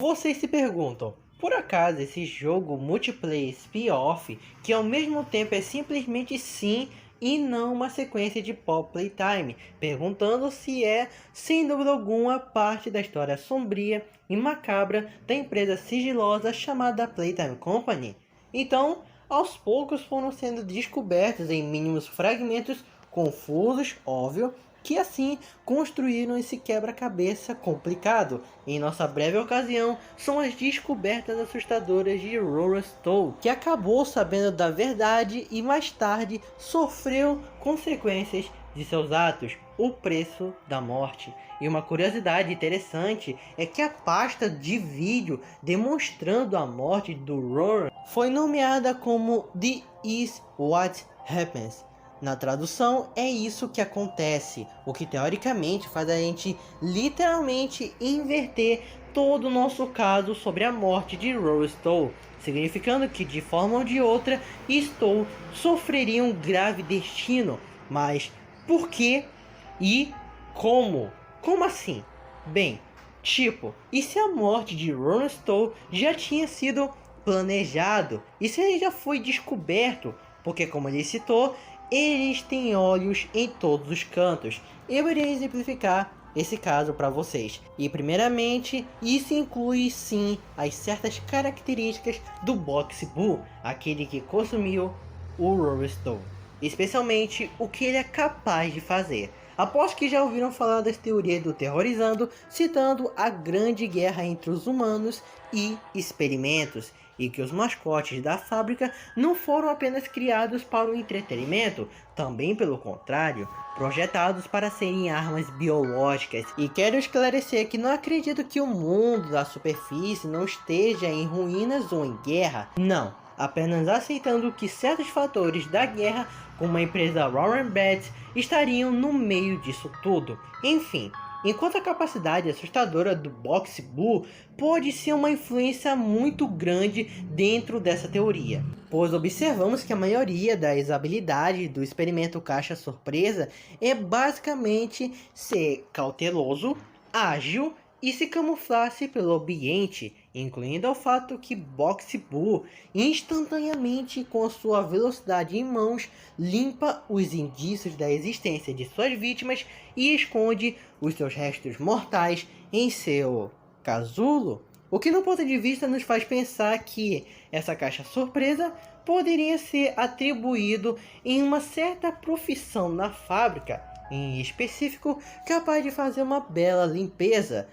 Vocês se perguntam, por acaso esse jogo multiplayer spin-off, que ao mesmo tempo é simplesmente sim e não uma sequência de Pop Playtime, perguntando se é, sem dúvida alguma, parte da história sombria e macabra da empresa sigilosa chamada Playtime Company? Então, aos poucos foram sendo descobertos em mínimos fragmentos confusos, óbvio, que assim construíram esse quebra-cabeça complicado. Em nossa breve ocasião, são as descobertas assustadoras de Rora Stowe, que acabou sabendo da verdade e mais tarde sofreu consequências de seus atos, o preço da morte. E uma curiosidade interessante é que a pasta de vídeo demonstrando a morte do Rora foi nomeada como "This is what happens". Na tradução, é isso que acontece, o que teoricamente faz a gente literalmente inverter todo o nosso caso sobre a morte de Rora Stowe, significando que de forma ou de outra Stowe sofreria um grave destino. Mas por que e como? Como assim? Bem, tipo, e se a morte de Rora Stowe já tinha sido planejado? E se ele já foi descoberto? Porque, como ele citou, eles têm olhos em todos os cantos. Eu irei exemplificar esse caso para vocês. E primeiramente, isso inclui sim as certas características do Box Boo, aquele que consumiu o Rora Stowe. Especialmente o que ele é capaz de fazer. Aposto que já ouviram falar das teorias do Terrorizando, citando a grande guerra entre os humanos e experimentos, e que os mascotes da fábrica não foram apenas criados para o entretenimento, também pelo contrário, projetados para serem armas biológicas. E quero esclarecer que não acredito que o mundo da superfície não esteja em ruínas ou em guerra, não, apenas aceitando que certos fatores da guerra, como a empresa Warren Bats, estariam no meio disso tudo. Enfim, enquanto a capacidade assustadora do Box Boo pode ser uma influência muito grande dentro dessa teoria, pois observamos que a maioria das habilidades do experimento caixa surpresa é basicamente ser cauteloso, ágil e se camuflar-se pelo ambiente, incluindo o fato que Box Boo instantaneamente com sua velocidade em mãos limpa os indícios da existência de suas vítimas e esconde os seus restos mortais em seu casulo. O que no ponto de vista nos faz pensar que essa caixa surpresa poderia ser atribuído em uma certa profissão na fábrica, em específico capaz de fazer uma bela limpeza.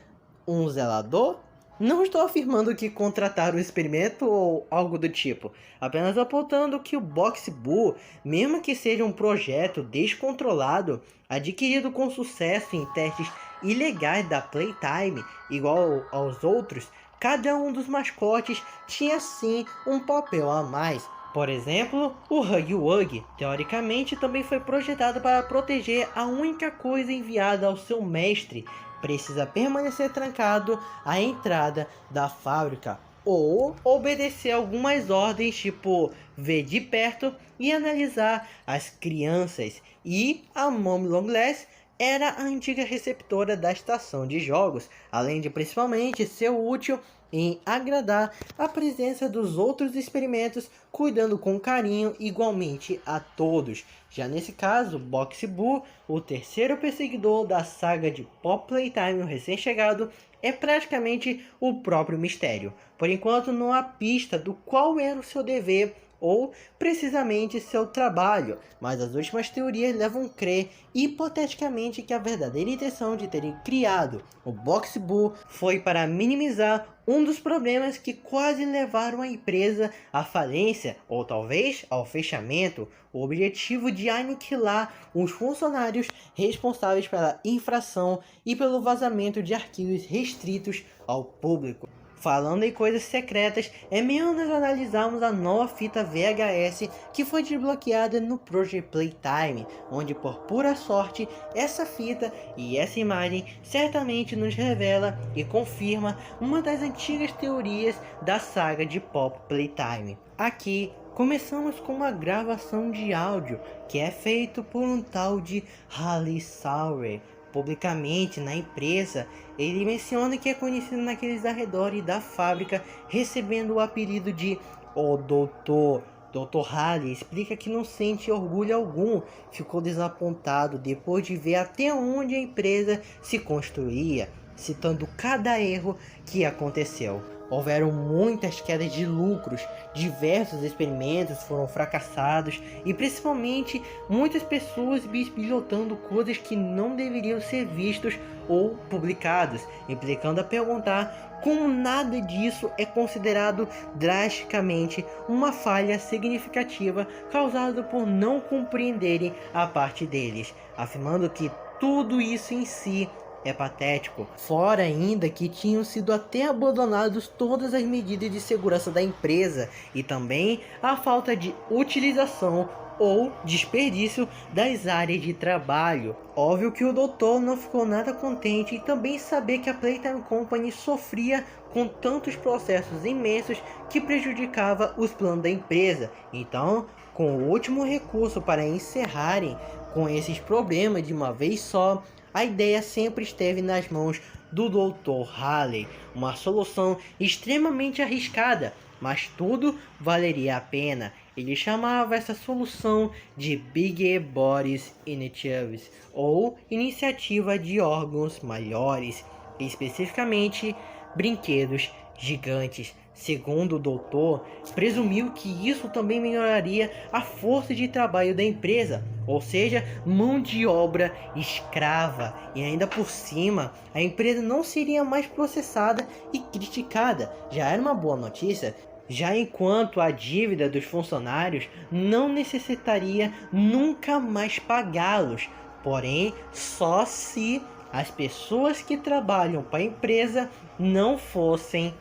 Um zelador? Não estou afirmando que contrataram o experimento ou algo do tipo, apenas apontando que o Box Boo, mesmo que seja um projeto descontrolado, adquirido com sucesso em testes ilegais da Playtime, igual aos outros, cada um dos mascotes tinha sim um papel a mais. Por exemplo, o Huggy Wuggy, teoricamente, também foi projetado para proteger a única coisa enviada ao seu mestre. Precisa permanecer trancado à entrada da fábrica ou obedecer algumas ordens, tipo ver de perto e analisar as crianças. E a Mom Longlegs era a antiga receptora da estação de jogos, além de principalmente ser útil em agradar a presença dos outros experimentos, cuidando com carinho igualmente a todos. Já nesse caso, Box Boo, o terceiro perseguidor da saga de Pop Playtime, o recém-chegado, é praticamente o próprio mistério. Por enquanto não há pista do qual era o seu dever ou precisamente seu trabalho, mas as últimas teorias levam a crer hipoteticamente que a verdadeira intenção de terem criado o Box Boo foi para minimizar um dos problemas que quase levaram a empresa à falência ou talvez ao fechamento, o objetivo de aniquilar os funcionários responsáveis pela infração e pelo vazamento de arquivos restritos ao público. Falando em coisas secretas, é melhor nós analisarmos a nova fita VHS que foi desbloqueada no Project Playtime, onde por pura sorte, essa fita e essa imagem certamente nos revela e confirma uma das antigas teorias da saga de Pop Playtime. Aqui, começamos com uma gravação de áudio que é feito por um tal de Hali Sauer, publicamente na empresa, ele menciona que é conhecido naqueles arredores da fábrica, recebendo o apelido de O Doutor. Dr. Halley explica que não sente orgulho algum, ficou desapontado depois de ver até onde a empresa se construía, citando cada erro que aconteceu. Houveram muitas quedas de lucros, diversos experimentos foram fracassados e principalmente muitas pessoas bisbilhotando coisas que não deveriam ser vistos ou publicados, implicando a perguntar como nada disso é considerado drasticamente uma falha significativa causada por não compreenderem a parte deles, afirmando que tudo isso em si é patético. Fora ainda que tinham sido até abandonados todas as medidas de segurança da empresa e também a falta de utilização ou desperdício das áreas de trabalho. Óbvio que o doutor não ficou nada contente e também saber que a Playtime Company sofria com tantos processos imensos que prejudicava os planos da empresa. Então, com o último recurso para encerrarem com esses problemas de uma vez só, a ideia sempre esteve nas mãos do Dr. Halley, uma solução extremamente arriscada, mas tudo valeria a pena. Ele chamava essa solução de Big Bodies Initiatives, ou Iniciativa de Órgãos Maiores, especificamente brinquedos gigantes. Segundo o doutor, presumiu que isso também melhoraria a força de trabalho da empresa, ou seja, mão de obra escrava, e ainda por cima, a empresa não seria mais processada e criticada. Já era uma boa notícia, já enquanto a dívida dos funcionários não necessitaria nunca mais pagá-los, porém só se as pessoas que trabalham para a empresa não fossem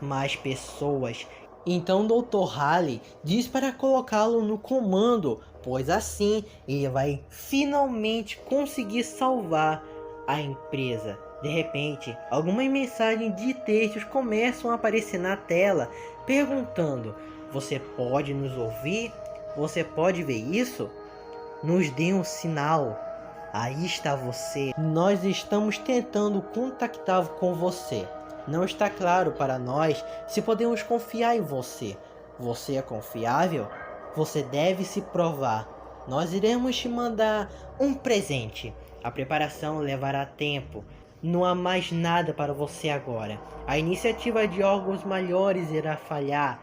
mais pessoas. Então Dr. Halley diz para colocá-lo no comando, pois assim ele vai finalmente conseguir salvar a empresa. De repente, algumas mensagens de textos começam a aparecer na tela, perguntando: você pode nos ouvir? Você pode ver isso? Nos dê um sinal. Aí está você. Nós estamos tentando contactar com você. Não está claro para nós se podemos confiar em você. Você é confiável? Você deve se provar. Nós iremos te mandar um presente. A preparação levará tempo. Não há mais nada para você agora. A iniciativa de órgãos maiores irá falhar.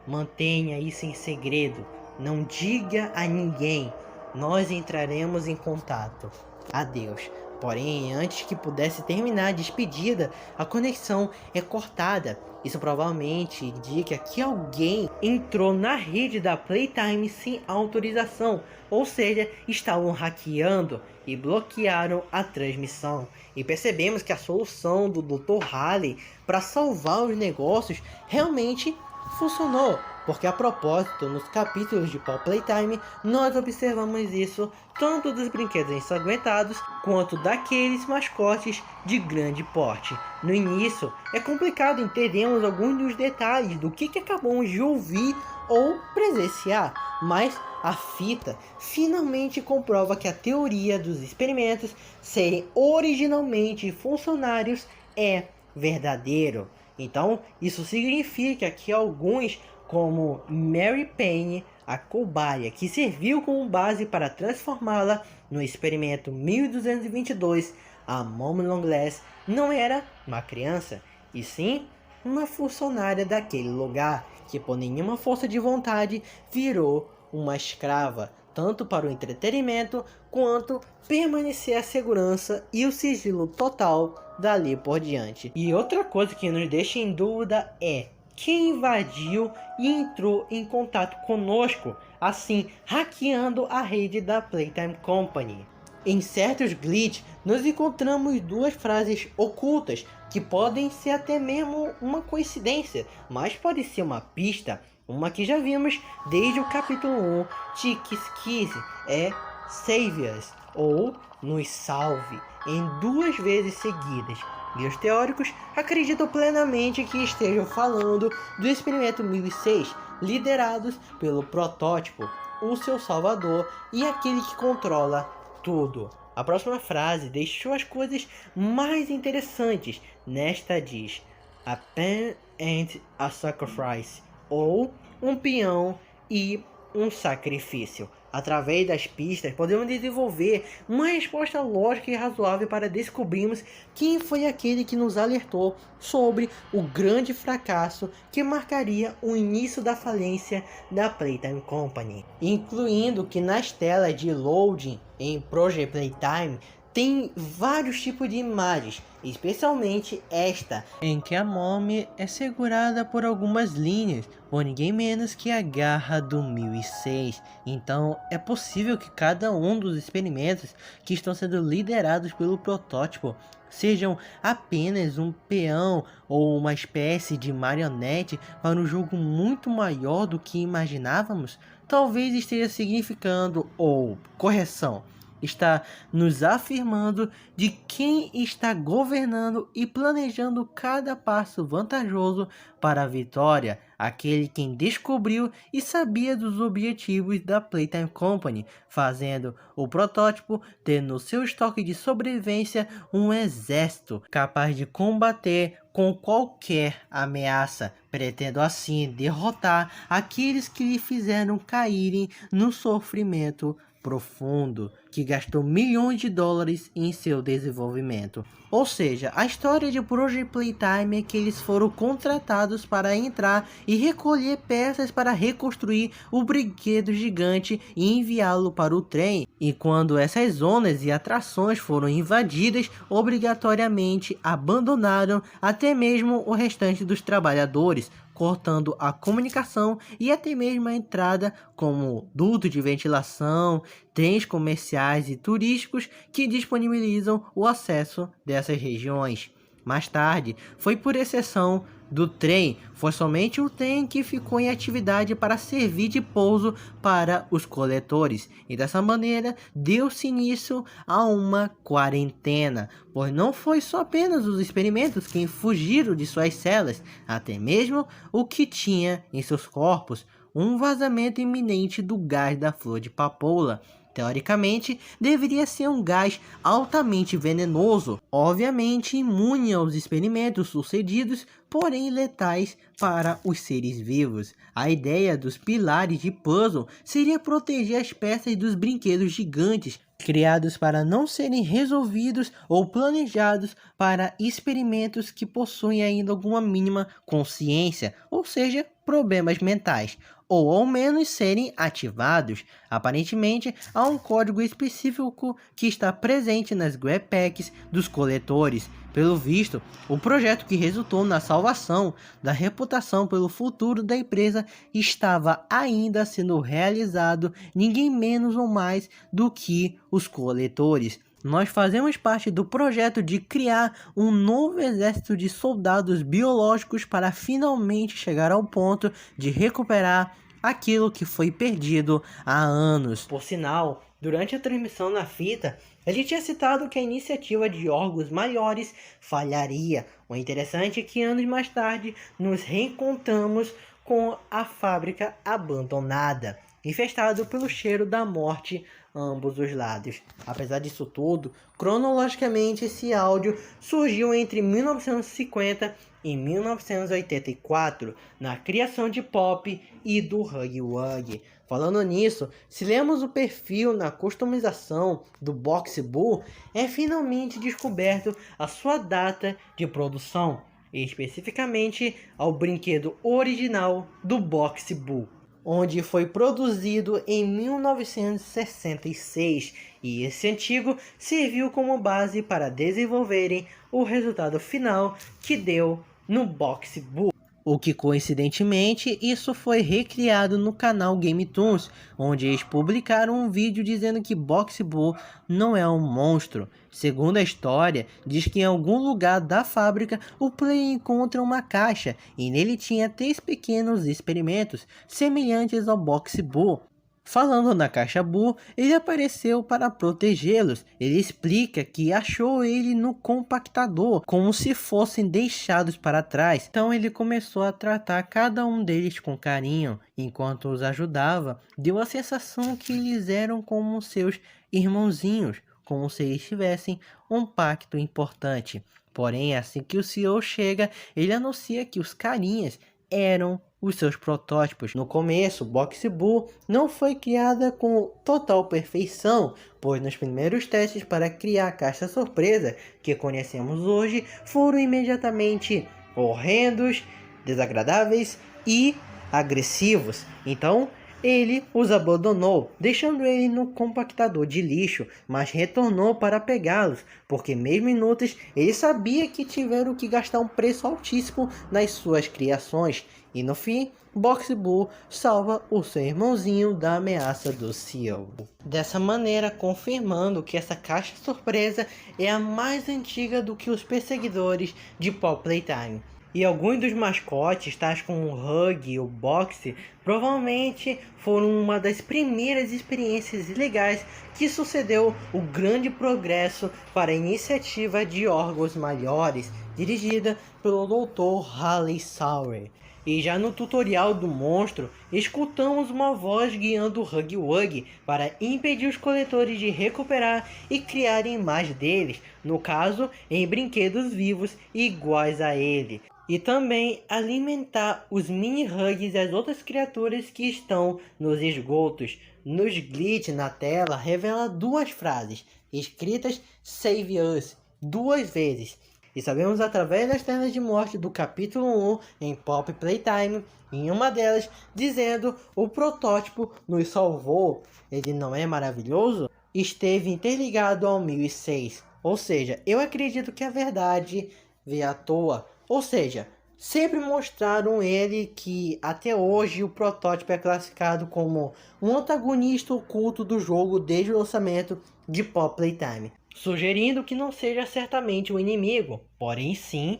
Mantenha isso em segredo. Não diga a ninguém. Nós entraremos em contato. Adeus. Porém, antes que pudesse terminar a despedida, a conexão é cortada. Isso provavelmente indica que alguém entrou na rede da Playtime sem autorização, ou seja, estavam hackeando e bloquearam a transmissão. E percebemos que a solução do Dr. Halley para salvar os negócios realmente funcionou. Porque a propósito, nos capítulos de Pop Playtime, nós observamos isso tanto dos brinquedos ensanguentados, quanto daqueles mascotes de grande porte. No início, é complicado entendermos alguns dos detalhes do que acabamos de ouvir ou presenciar, mas a fita finalmente comprova que a teoria dos experimentos serem originalmente funcionários é verdadeiro. Então, isso significa que alguns, como Mary Payne, a cobaia que serviu como base para transformá-la no experimento 1222, a Mom Longlegs não era uma criança, e sim uma funcionária daquele lugar, que por nenhuma força de vontade virou uma escrava, tanto para o entretenimento quanto permanecer a segurança e o sigilo total dali por diante. E outra coisa que nos deixa em dúvida é quem invadiu e entrou em contato conosco, assim hackeando a rede da Playtime Company. Em certos glitches, nós encontramos duas frases ocultas, que podem ser até mesmo uma coincidência, mas pode ser uma pista, uma que já vimos desde o capítulo 1 de Kiss Kiss, é Save Us, ou Nos Salve, em 2 vezes seguidas. E os teóricos acreditam plenamente que estejam falando do experimento 1006, liderados pelo protótipo, o seu salvador e aquele que controla tudo. A próxima frase deixou as coisas mais interessantes. Nesta diz: A pen and a sacrifice, ou um peão e um sacrifício. Através das pistas, podemos desenvolver uma resposta lógica e razoável para descobrirmos quem foi aquele que nos alertou sobre o grande fracasso que marcaria o início da falência da Playtime Company, incluindo que nas telas de loading em Project Playtime tem vários tipos de imagens, especialmente esta, em que a Mommy é segurada por algumas linhas, por ninguém menos que a Garra do 1006. Então é possível que cada um dos experimentos que estão sendo liderados pelo protótipo sejam apenas um peão ou uma espécie de marionete para um jogo muito maior do que imaginávamos. Talvez esteja significando, ou correção, está nos afirmando de quem está governando e planejando cada passo vantajoso para a vitória, aquele quem descobriu e sabia dos objetivos da Playtime Company, fazendo o protótipo ter no seu estoque de sobrevivência um exército capaz de combater com qualquer ameaça, pretendo assim derrotar aqueles que lhe fizeram caírem no sofrimento profundo, que gastou milhões de dólares em seu desenvolvimento. Ou seja, a história de Project Playtime é que eles foram contratados para entrar e recolher peças para reconstruir o brinquedo gigante e enviá-lo para o trem. E quando essas zonas e atrações foram invadidas, obrigatoriamente abandonaram até mesmo o restante dos trabalhadores, cortando a comunicação e até mesmo a entrada, como duto de ventilação, trens comerciais e turísticos que disponibilizam o acesso dessas regiões. Mais tarde, foi por exceção do trem, foi somente o trem que ficou em atividade para servir de pouso para os coletores, e dessa maneira deu-se início a uma quarentena, pois não foi só apenas os experimentos que fugiram de suas celas, até mesmo o que tinha em seus corpos um vazamento iminente do gás da flor de papoula. Teoricamente, deveria ser um gás altamente venenoso, obviamente imune aos experimentos sucedidos, porém letais para os seres vivos. A ideia dos pilares de puzzle seria proteger as peças dos brinquedos gigantes, criados para não serem resolvidos ou planejados para experimentos que possuem ainda alguma mínima consciência, ou seja, problemas mentais, ou ao menos serem ativados. Aparentemente, há um código específico que está presente nas grab packs dos coletores. Pelo visto, o projeto que resultou na salvação da reputação pelo futuro da empresa estava ainda sendo realizado, ninguém menos ou mais do que os coletores. Nós fazemos parte do projeto de criar um novo exército de soldados biológicos para finalmente chegar ao ponto de recuperar aquilo que foi perdido há anos. Por sinal, durante a transmissão na fita, ele tinha citado que a iniciativa de órgãos maiores falharia. O interessante é que anos mais tarde nos reencontramos com a fábrica abandonada, infestado pelo cheiro da morte ambos os lados. Apesar disso tudo, cronologicamente esse áudio surgiu entre 1950 e 1984, na criação de Pop e do Huggy Wuggy. Falando nisso, se lemos o perfil na customização do Box Bull, é finalmente descoberto a sua data de produção, especificamente ao brinquedo original do Box Bull, onde foi produzido em 1966, e esse antigo serviu como base para desenvolverem o resultado final que deu no Box Bull. O que coincidentemente isso foi recriado no canal GameToons, onde eles publicaram um vídeo dizendo que Box Bull não é um monstro. Segundo a história, diz que em algum lugar da fábrica o player encontra uma caixa e nele tinha 3 pequenos experimentos semelhantes ao Box Bull. Falando na caixa Bull, ele apareceu para protegê-los. Ele explica que achou ele no compactador, como se fossem deixados para trás. Então ele começou a tratar cada um deles com carinho. Enquanto os ajudava, deu a sensação que eles eram como seus irmãozinhos, como se eles tivessem um pacto importante. Porém, assim que o CEO chega, ele anuncia que os carinhas eram os seus protótipos. No começo, Box Bull não foi criada com total perfeição, pois nos primeiros testes para criar a caixa surpresa que conhecemos hoje foram imediatamente horrendos, desagradáveis e agressivos. Então, ele os abandonou, deixando ele no compactador de lixo, mas retornou para pegá-los, porque mesmo inúteis, ele sabia que tiveram que gastar um preço altíssimo nas suas criações. E no fim, Box Bull salva o seu irmãozinho da ameaça do CEO. Dessa maneira, confirmando que essa caixa surpresa é a mais antiga do que os perseguidores de Pop Playtime. E alguns dos mascotes, tais como o Hug e o Box, provavelmente foram uma das primeiras experiências ilegais que sucedeu o grande progresso para a iniciativa de órgãos maiores, dirigida pelo Dr. Halley Sauer. E já no tutorial do monstro, escutamos uma voz guiando o Huggy Wuggy para impedir os coletores de recuperar e criarem mais deles, no caso, em brinquedos vivos iguais a ele. E também alimentar os mini-hugs e as outras criaturas que estão nos esgotos. Nos glitch na tela revela duas frases, escritas Save Us, duas vezes. E sabemos através das telas de morte do capítulo 1 em Pop Playtime, em uma delas, dizendo o protótipo nos salvou. Ele não é maravilhoso? Esteve interligado ao 1006. Ou seja, eu acredito que a verdade veio à toa. Ou seja, sempre mostraram ele que até hoje o protótipo é classificado como um antagonista oculto do jogo desde o lançamento de Pop Playtime, sugerindo que não seja certamente um inimigo, porém sim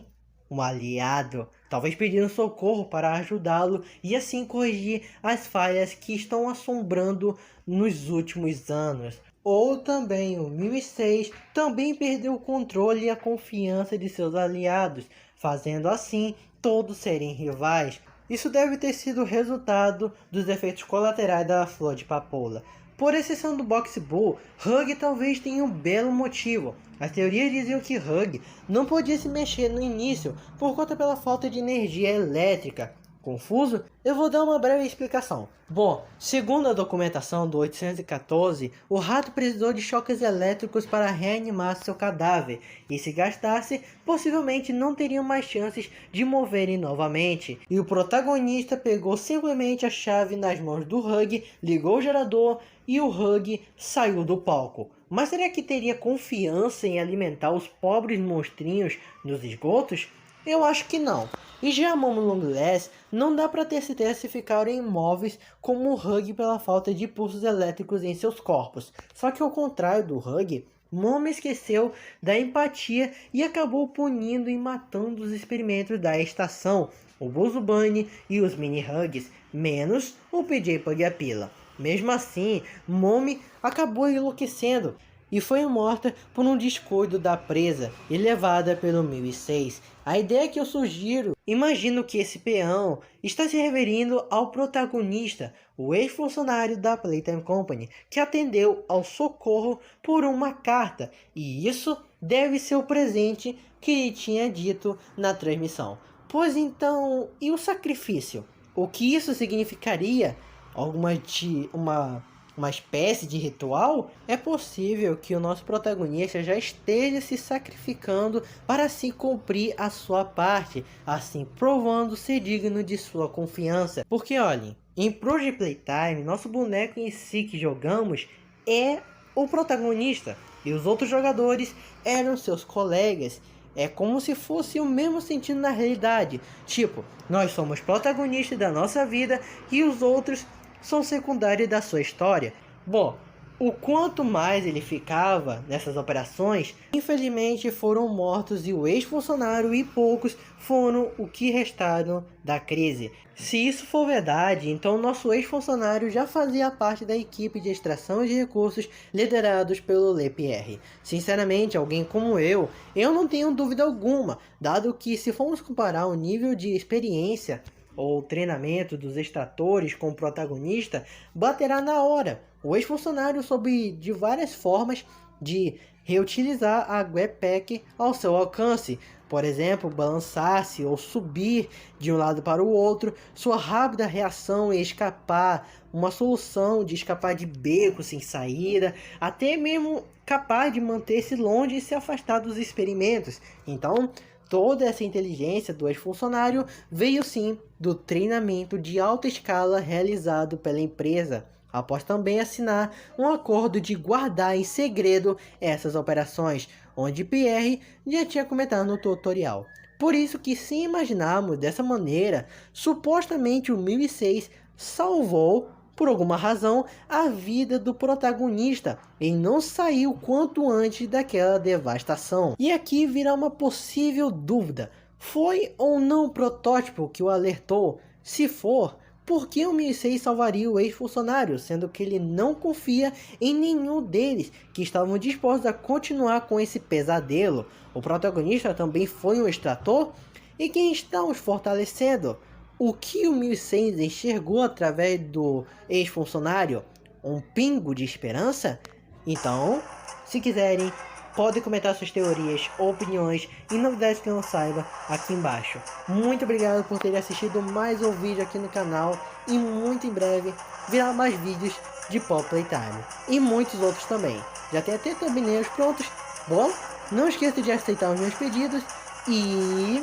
um aliado, talvez pedindo socorro para ajudá-lo e assim corrigir as falhas que estão assombrando nos últimos anos. Ou também o 1006 também perdeu o controle e a confiança de seus aliados, fazendo assim todos serem rivais. Isso deve ter sido resultado dos efeitos colaterais da flor de papoula. Por exceção do Box Bull, Hug talvez tenha um belo motivo. As teorias diziam que Hug não podia se mexer no início por conta pela falta de energia elétrica. Confuso? Eu vou dar uma breve explicação. Bom, segundo a documentação do 814, o rato precisou de choques elétricos para reanimar seu cadáver, e se gastasse, possivelmente não teriam mais chances de moverem novamente. E o protagonista pegou simplesmente a chave nas mãos do Hug, ligou o gerador e o Hug saiu do palco. Mas será que teria confiança em alimentar os pobres monstrinhos nos esgotos? Eu acho que não. E já a Momo Long Last não dá para ter certeza se ficaram imóveis como o Hug pela falta de pulsos elétricos em seus corpos. Só que ao contrário do Hug, Momo esqueceu da empatia e acabou punindo e matando os experimentos da estação, o Bugs Bunny e os mini-hugs, menos o PJ Pugapilla. Mesmo assim, Momo acabou enlouquecendo e foi morta por um descuido da presa e levada pelo 1006. A ideia que eu sugiro, imagino que esse peão está se referindo ao protagonista, o ex-funcionário da Playtime Company, que atendeu ao socorro por uma carta, e isso deve ser o presente que ele tinha dito na transmissão. Pois então, e o sacrifício? O que isso significaria? Uma espécie de ritual? É possível que o nosso protagonista já esteja se sacrificando para assim cumprir a sua parte, assim provando ser digno de sua confiança. Porque olhem, em Project Playtime, nosso boneco em si que jogamos é o protagonista e os outros jogadores eram seus colegas. É como se fosse o mesmo sentido na realidade. Tipo, nós somos protagonistas da nossa vida e os outros são secundários da sua história. Bom, o quanto mais ele ficava nessas operações, infelizmente foram mortos e o ex-funcionário e poucos foram o que restaram da crise. Se isso for verdade, então nosso ex-funcionário já fazia parte da equipe de extração de recursos liderados pelo LePierre. Sinceramente, alguém como eu não tenho dúvida alguma, dado que se formos comparar o nível de experiência ou treinamento dos extratores com o protagonista, baterá na hora. O ex-funcionário soube de várias formas de reutilizar a Webpack ao seu alcance. Por exemplo, balançar-se ou subir de um lado para o outro, sua rápida reação e escapar, uma solução de escapar de beco sem saída, até mesmo capaz de manter-se longe e se afastar dos experimentos. Então, toda essa inteligência do ex-funcionário veio sim do treinamento de alta escala realizado pela empresa, após também assinar um acordo de guardar em segredo essas operações, onde Pierre já tinha comentado no tutorial. Por isso que, se imaginarmos dessa maneira, supostamente o 1006 salvou, por alguma razão, a vida do protagonista e não saiu quanto antes daquela devastação. E aqui virá uma possível dúvida: foi ou não o protótipo que o alertou? Se for, por que o 1006 salvaria o ex-funcionário, sendo que ele não confia em nenhum deles, que estavam dispostos a continuar com esse pesadelo? O protagonista também foi um extrator? E quem está os fortalecendo? O que o 1006 enxergou através do ex-funcionário? Um pingo de esperança? Então, se quiserem, podem comentar suas teorias, opiniões e novidades que não saiba aqui embaixo. Muito obrigado por terem assistido mais um vídeo aqui no canal e muito em breve virá mais vídeos de Pop Playtime e muitos outros também. Já tem até thumbnails prontos. Bom, não esqueça de aceitar os meus pedidos e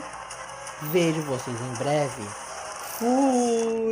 vejo vocês em breve. Fui!